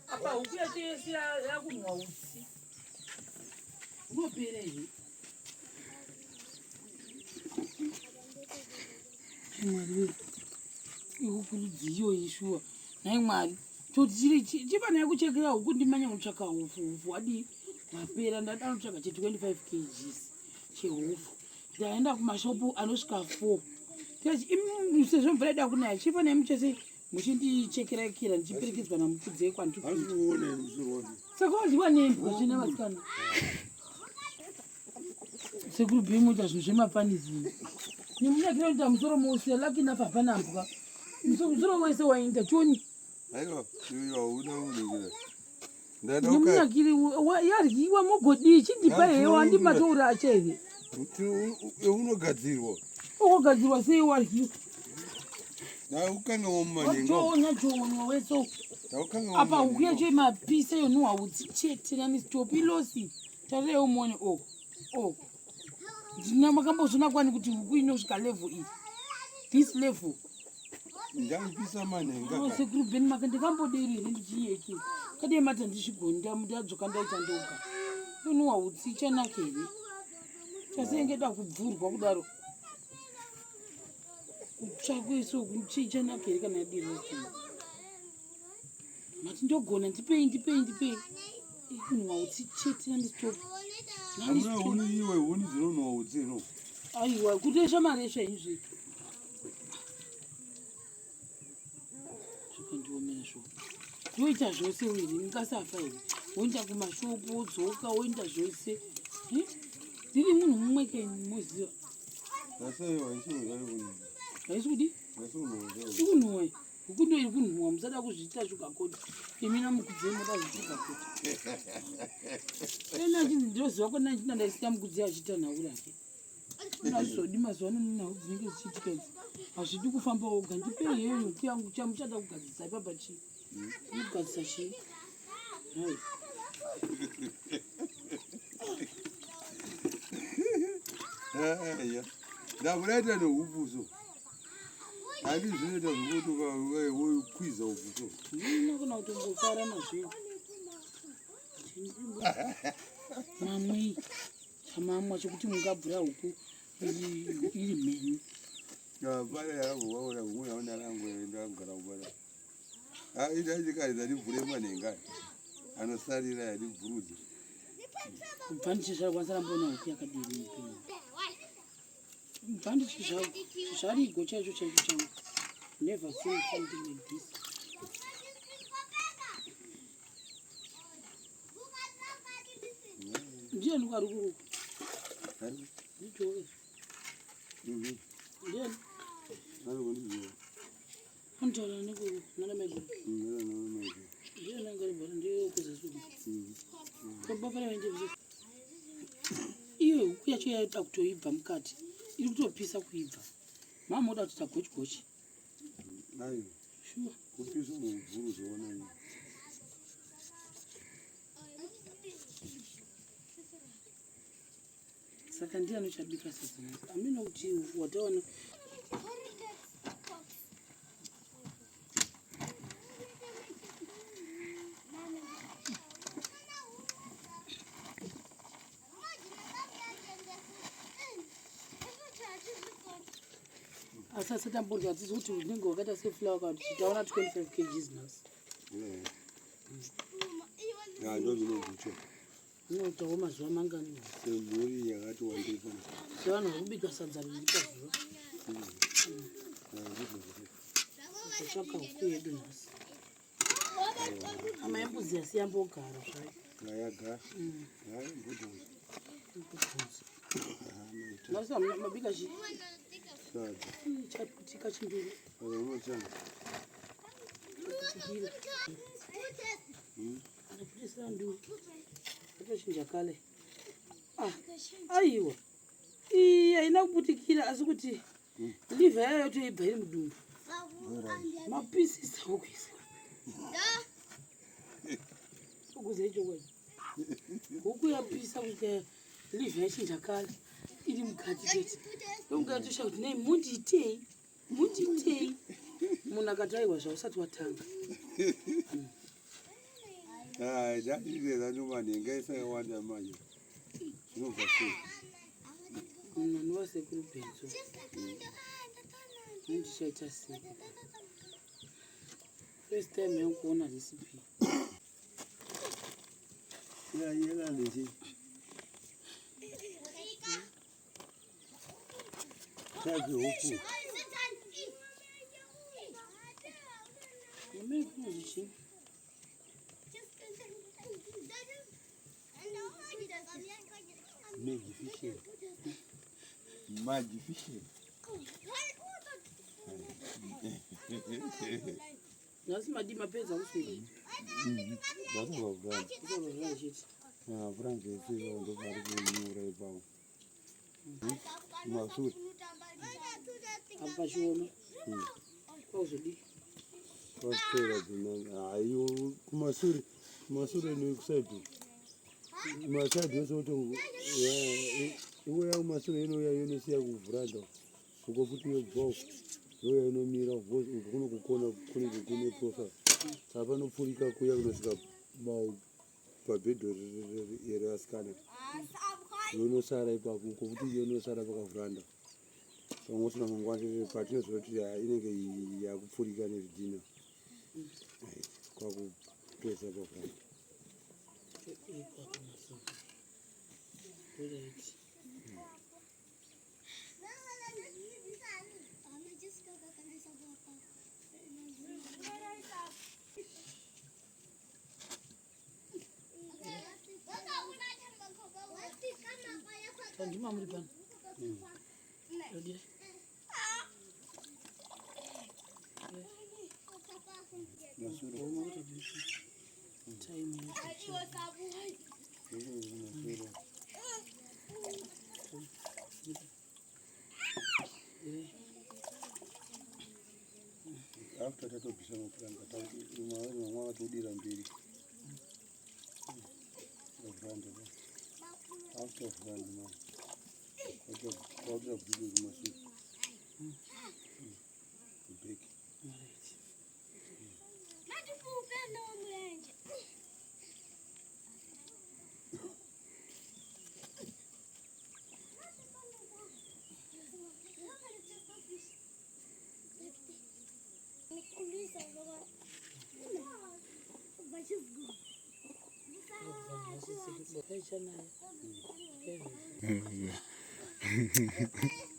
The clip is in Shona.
Apa ukuya tesi yakunwa usi. Unoperei. Mwari. Ikukudziyo ishua. Nai mwari. Toti chipana yakuchekera huku ndimanya kutsvaka hufu wadi mapera ndada kutsvaka 25 kg chehufu. Ndaenda kumashopu anosvika 4. Sezvo mvura ida kunaya chipana muchese muchindichekera kira ndichiperekedzwa namukudzi kwandikuona saka waziwa nemba zvina vasikana sekuru bhimuta zvinhu zvemafanizini nemunakira kuita musoro mose lakina papanambwa musoro wese wainda choni aiwa unaunekira nemunakiri yaryiwa mugodii chindipa hewa andimatoura acheve unogadzirwa ogadzirwa sei waryiwa ukanga wamumanenga weso apa ukuya che mapisa yonwa utsichete nani stop ilosi tare umone ndina makambozona kwani kuti huku inosvika level iyi this level ndangipisa manenga sekuru beni makandikamboderi ndichiyeke kade mata ndishigonda mudadzoka ndaita ndoka yonwa utsicha nakere chasengeda kubvurwa kudaro kutsvakweso kuchicha nakere kana yadirosi mati ndogona ndipei inwa utsichete nandistop iwe huni dzinonwa utsino aiwa kutesha mari esvaizvi zvakandiomera zvo ndoita zvose wiri ndingasafa here woenda kumashopu wodzoka woenda zvose ndiri munhu mumwe kemuziva haisi kudi ikunhuwa huku ndo iri kunhuwa musada kuzviita zvugakoti imina mukudzi moda zvizvugakoti enachinzi ndinoziva kona ndina ndaisiya mukudzi achiita nhau rake nazvizodi mazuva ano nhau dzinenge zichiitika idzi hazvidi kufamba woga ndipei heyo huku yangu chamuchada kugadzisa ipapa chii kugadzisa chii hai ndakunaita nehupuso handi zvinoita zvokutuka wokwiza upuso inokona kutongofara nazvo mamwei chamamwa chokuti mungabvura huku iri mhenyu pana yakambovaona humwe yaonarangu ndakagara kubara idachikaridza ndibvure manhenga anosarira yandibvurudza kubva ndichizvarikwanisa rambona huku yakadiri mupenyu kubva ndichizvarigo chaicho changu never seen something like this ndiani kwari kuruku ndichowe ndiani antaura nekuruku nanamaiguru ndiani angaribhara ndeyokuzasuku kabafara vaindevise iwe huku yacho yaita kutoibva mukati iri kutopisa kuibva mama oda kuti tagochi aiwa sure kupisa muvhuru zoona saka ndiani uchabika sasa amina kuti wataona asasa tamborwa tisi kuti unenge wakaita seflower kana tichitaona 25 kgs nhasi ndozvinogucho unoitawo mazuva mangani semhuri yakati wandikana sevanhu vakubika sadza riri pazuva totsvaka huku yedu nhasi ama yembudzi yasiyambogara zvayo ngayagara nhasi hamuna mabika chi sadza chaputika chimbiri unotanga chaputikira anaputisira nduu atochinja kale aiwa iyi haina kuputikira asi kuti livha yayo yotoibva iri mudumbu mapisisa okuisa ukuziva chokwadi huku yapisa kusvika livha yachinja kale iri mukati chete yonga yatosha kuti nei mundiitei muchitei munhu akataiwa zvausati watanga. Ndadideza ndomanhenga isakawanda manje. Zvinobva sei? Munhu anova sekuru Benzo ndichaita sei? First time yangu kuona recipe. Yela lechi. Chake huku. Mimi kuzichi. Magnifique. Nasi madima pesa usunga. That's what brand. Kuzola shit. Brand is ndo bari kunyura ipapo. Masuri. Apa shoma. Kwauzodi. Kwasitera dzina. Ayo kumasuri. Kumasuri ni kusaidu. Masaidu yose kuti iwe ya kumasuri ino ya inosiya kuvhuranda. Uko futi yobva. Yoya inomira kuno kukona kune profa. Sapa nopfurika kuya kunosvika pabhedho yerasikana. Yonosara ipapo uko futi yonosara pakavhuranda. Pamwe usina mangwani patinoziva kuti inenge yakupfurika nezvidhina. Kwakupesa pavhuranda. Tandima muri pano. Rodire. Masuri. Time. After tatobvisa mapuranga mwa watodira mberi. Vhuranda. After vhuranda man. Kwakira bhulu kumasuri. Beki. Hey,